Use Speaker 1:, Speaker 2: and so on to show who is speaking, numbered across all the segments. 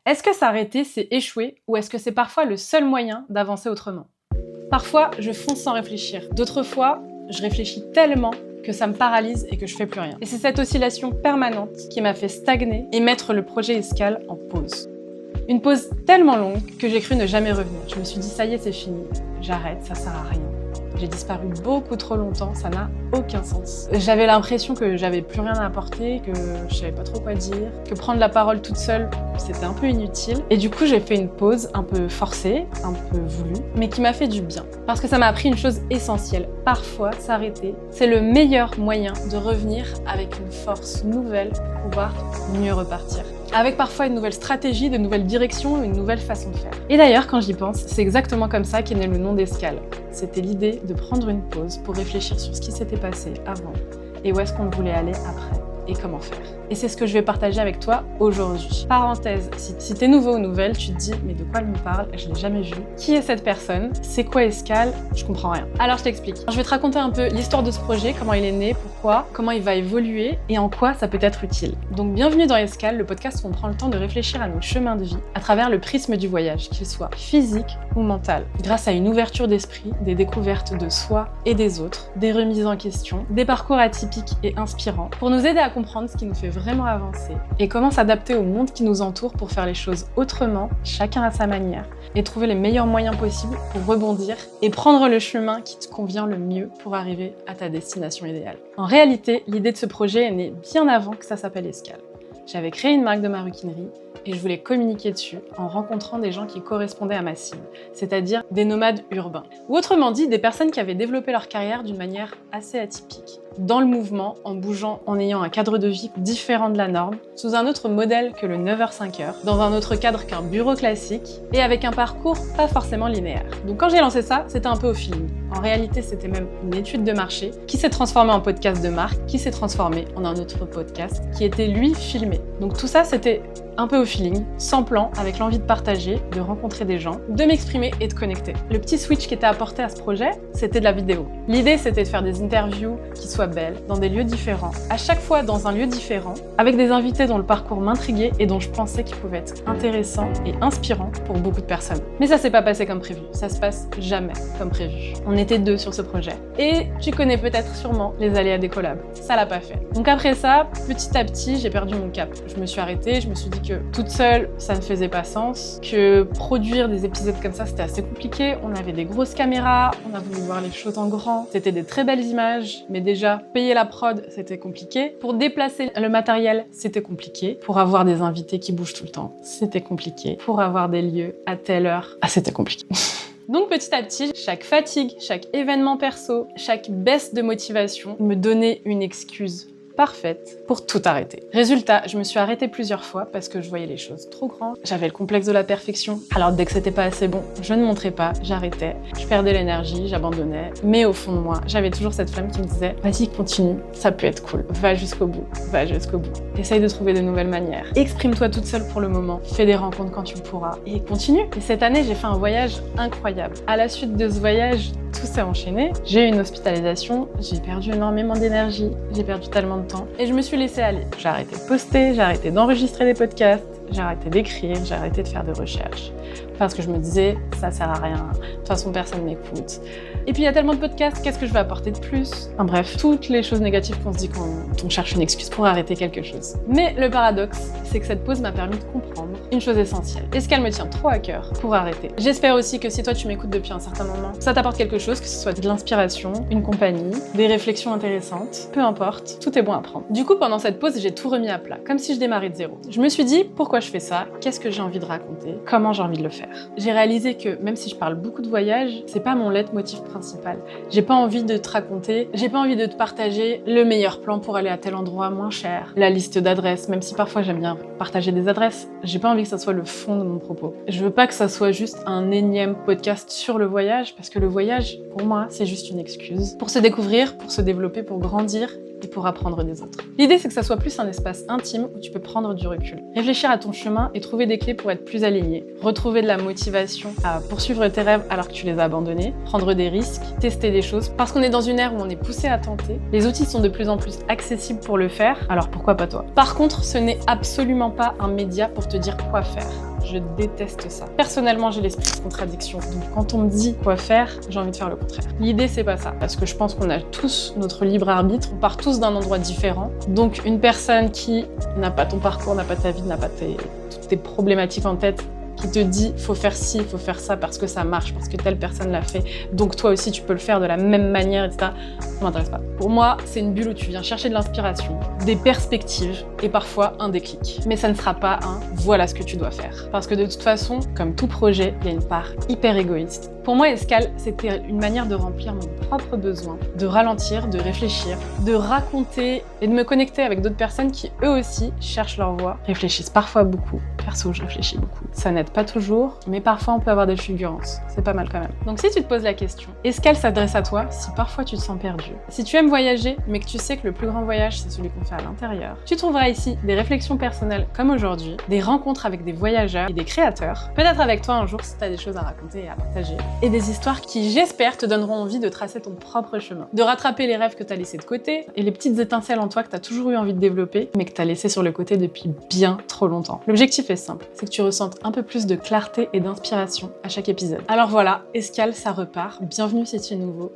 Speaker 1: Est-ce que s'arrêter, c'est échouer ou est-ce que c'est parfois le seul moyen d'avancer autrement? Parfois, je fonce sans réfléchir. D'autres fois, je réfléchis tellement que ça me paralyse et que je fais plus rien. Et c'est cette oscillation permanente qui m'a fait stagner et mettre le projet Escale en pause. Une pause tellement longue que j'ai cru ne jamais revenir. Je me suis dit, ça y est, c'est fini. J'arrête, ça sert à rien. J'ai disparu beaucoup trop longtemps, ça n'a aucun sens. J'avais l'impression que j'avais plus rien à apporter, que je savais pas trop quoi dire, que prendre la parole toute seule, c'était un peu inutile. Et du coup, j'ai fait une pause un peu forcée, un peu voulue, mais qui m'a fait du bien. Parce que ça m'a appris une chose essentielle. Parfois, s'arrêter, c'est le meilleur moyen de revenir avec une force nouvelle pour pouvoir mieux repartir. Avec parfois une nouvelle stratégie, de nouvelles directions, une nouvelle façon de faire. Et d'ailleurs, quand j'y pense, c'est exactement comme ça qu'est né le nom d'Escale. C'était l'idée de prendre une pause pour réfléchir sur ce qui s'était passé avant et où est-ce qu'on voulait aller après et comment faire. Et c'est ce que je vais partager avec toi aujourd'hui. Parenthèse, si t'es nouveau ou nouvelle, tu te dis mais de quoi elle me parle? Je l'ai jamais vu. Qui est cette personne? C'est quoi Escale? Je comprends rien. Alors je t'explique. Je vais te raconter un peu l'histoire de ce projet, comment il est né, pourquoi, comment il va évoluer et en quoi ça peut être utile. Donc bienvenue dans Escale, le podcast où on prend le temps de réfléchir à nos chemins de vie à travers le prisme du voyage, qu'il soit physique ou mental, grâce à une ouverture d'esprit, des découvertes de soi et des autres, des remises en question, des parcours atypiques et inspirants, pour nous aider à comprendre ce qui nous fait vraiment avancer et comment s'adapter au monde qui nous entoure pour faire les choses autrement, chacun à sa manière, et trouver les meilleurs moyens possibles pour rebondir et prendre le chemin qui te convient le mieux pour arriver à ta destination idéale. En réalité, l'idée de ce projet est née bien avant que ça s'appelle Escale. J'avais créé une marque de maroquinerie et je voulais communiquer dessus en rencontrant des gens qui correspondaient à ma cible, c'est-à-dire des nomades urbains. Ou autrement dit, des personnes qui avaient développé leur carrière d'une manière assez atypique, dans le mouvement, en bougeant, en ayant un cadre de vie différent de la norme, sous un autre modèle que le 9h-5h, dans un autre cadre qu'un bureau classique, et avec un parcours pas forcément linéaire. Donc quand j'ai lancé ça, c'était un peu au feeling. En réalité, c'était même une étude de marché qui s'est transformée en podcast de marque, qui s'est transformé en un autre podcast, qui était lui filmé. Donc tout ça, c'était un peu au feeling, sans plan, avec l'envie de partager, de rencontrer des gens, de m'exprimer et de connecter. Le petit switch qui était apporté à ce projet, c'était de la vidéo. L'idée, c'était de faire des interviews qui soient belles, dans des lieux différents, à chaque fois dans un lieu différent, avec des invités dont le parcours m'intriguait et dont je pensais qu'ils pouvaient être intéressants et inspirants pour beaucoup de personnes. Mais ça s'est pas passé comme prévu, ça se passe jamais comme prévu. On était 2 sur ce projet. Et tu connais peut-être sûrement les aléas des collabs. Ça l'a pas fait. Donc après ça, petit à petit, j'ai perdu mon cap. Je me suis arrêtée, je me suis dit que toute seule, ça ne faisait pas sens, que produire des épisodes comme ça, c'était assez compliqué. On avait des grosses caméras, on a voulu voir les choses en grand. C'était des très belles images, mais déjà, payer la prod, c'était compliqué. Pour déplacer le matériel, c'était compliqué. Pour avoir des invités qui bougent tout le temps, c'était compliqué. Pour avoir des lieux à telle heure, c'était compliqué. Donc petit à petit, chaque fatigue, chaque événement perso, chaque baisse de motivation me donnait une excuse parfaite pour tout arrêter. Résultat, je me suis arrêtée plusieurs fois parce que je voyais les choses trop grandes. J'avais le complexe de la perfection. Alors dès que c'était pas assez bon, je ne montrais pas, j'arrêtais. Je perdais l'énergie, j'abandonnais. Mais au fond de moi, j'avais toujours cette flamme qui me disait « Vas-y, continue, ça peut être cool. Va jusqu'au bout, va jusqu'au bout. Essaye de trouver de nouvelles manières. Exprime-toi toute seule pour le moment. Fais des rencontres quand tu le pourras. Et continue. » Et cette année, j'ai fait un voyage incroyable. À la suite de ce voyage, tout s'est enchaîné. J'ai eu une hospitalisation, j'ai perdu énormément d'énergie, j'ai perdu tellement de temps et je me suis laissée aller. J'ai arrêté de poster, j'ai arrêté d'enregistrer des podcasts, j'ai arrêté d'écrire, j'ai arrêté de faire des recherches. Parce que je me disais, ça sert à rien, de toute façon personne m'écoute. Et puis il y a tellement de podcasts, qu'est-ce que je vais apporter de plus? Enfin bref, toutes les choses négatives qu'on se dit quand on cherche une excuse pour arrêter quelque chose. Mais le paradoxe, c'est que cette pause m'a permis de comprendre une chose essentielle. Escale me tient trop à cœur pour arrêter. J'espère aussi que si toi tu m'écoutes depuis un certain moment, ça t'apporte quelque chose, que ce soit de l'inspiration, une compagnie, des réflexions intéressantes, peu importe, tout est bon à prendre. Du coup, pendant cette pause, j'ai tout remis à plat, comme si je démarrais de zéro. Je me suis dit, pourquoi je fais ça? Qu'est-ce que j'ai envie de raconter? Comment j'ai envie de le faire? J'ai réalisé que même si je parle beaucoup de voyage, c'est pas mon leitmotiv principal. J'ai pas envie de te raconter, j'ai pas envie de te partager le meilleur plan pour aller à tel endroit moins cher, la liste d'adresses, même si parfois j'aime bien partager des adresses, j'ai pas envie que ça soit le fond de mon propos. Je veux pas que ça soit juste un énième podcast sur le voyage, parce que le voyage, pour moi, c'est juste une excuse pour se découvrir, pour se développer, pour grandir et pour apprendre des autres. L'idée, c'est que ça soit plus un espace intime où tu peux prendre du recul, réfléchir à ton chemin et trouver des clés pour être plus aligné, retrouver de la motivation à poursuivre tes rêves alors que tu les as abandonnés, prendre des risques, tester des choses, parce qu'on est dans une ère où on est poussé à tenter. Les outils sont de plus en plus accessibles pour le faire, alors pourquoi pas toi? Par contre, ce n'est absolument pas un média pour te dire quoi faire. Je déteste ça. Personnellement, j'ai l'esprit de contradiction. Donc quand on me dit quoi faire, j'ai envie de faire le contraire. L'idée, c'est pas ça. Parce que je pense qu'on a tous notre libre arbitre. On part tous d'un endroit différent. Donc une personne qui n'a pas ton parcours, n'a pas ta vie, n'a pas toutes tes problématiques en tête, qui te dit faut faire ci, faut faire ça parce que ça marche, parce que telle personne l'a fait, donc toi aussi tu peux le faire de la même manière, etc. Ça m'intéresse pas. Pour moi, c'est une bulle où tu viens chercher de l'inspiration, des perspectives et parfois un déclic. Mais ça ne sera pas un voilà ce que tu dois faire. Parce que de toute façon, comme tout projet, il y a une part hyper égoïste. Pour moi, Escale, c'était une manière de remplir mon propre besoin, de ralentir, de réfléchir, de raconter et de me connecter avec d'autres personnes qui, eux aussi, cherchent leur voie, réfléchissent parfois beaucoup. Perso, je réfléchis beaucoup. Ça n'aide pas toujours, mais parfois on peut avoir des fulgurances. C'est pas mal quand même. Donc si tu te poses la question, Escale s'adresse à toi si parfois tu te sens perdu. Si tu aimes voyager, mais que tu sais que le plus grand voyage, c'est celui qu'on fait à l'intérieur, tu trouveras ici des réflexions personnelles comme aujourd'hui, des rencontres avec des voyageurs et des créateurs, peut-être avec toi un jour si tu as des choses à raconter et à partager, et des histoires qui, j'espère, te donneront envie de tracer ton propre chemin, de rattraper les rêves que tu as laissés de côté et les petites étincelles en toi que tu as toujours eu envie de développer, mais que tu as laissées sur le côté depuis bien trop longtemps. L'objectif est simple, c'est que tu ressentes un peu plus de clarté et d'inspiration à chaque épisode. Alors voilà, Escale, ça repart. Bienvenue si tu es nouveau.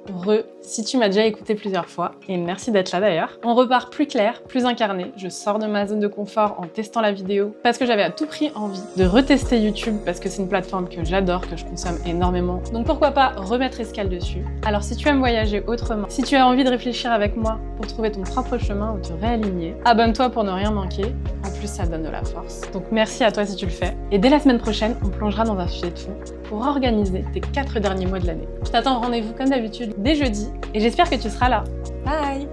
Speaker 1: Si tu m'as déjà écouté plusieurs fois, et merci d'être là d'ailleurs. On repart plus clair, plus incarné. Je sors de ma zone de confort en testant la vidéo parce que j'avais à tout prix envie de retester YouTube parce que c'est une plateforme que j'adore, que je consomme énormément. Donc pourquoi pas remettre Escale dessus. Alors si tu aimes voyager autrement, si tu as envie de réfléchir avec moi pour trouver ton propre chemin ou te réaligner, abonne-toi pour ne rien manquer. En plus, ça donne de la force. Donc merci à toi si tu le fais. Et dès la semaine prochaine, on plongera dans un sujet de fond pour organiser tes 4 derniers mois de l'année. Je t'attends au rendez-vous comme d'habitude dès jeudi et j'espère que tu seras là. Bye!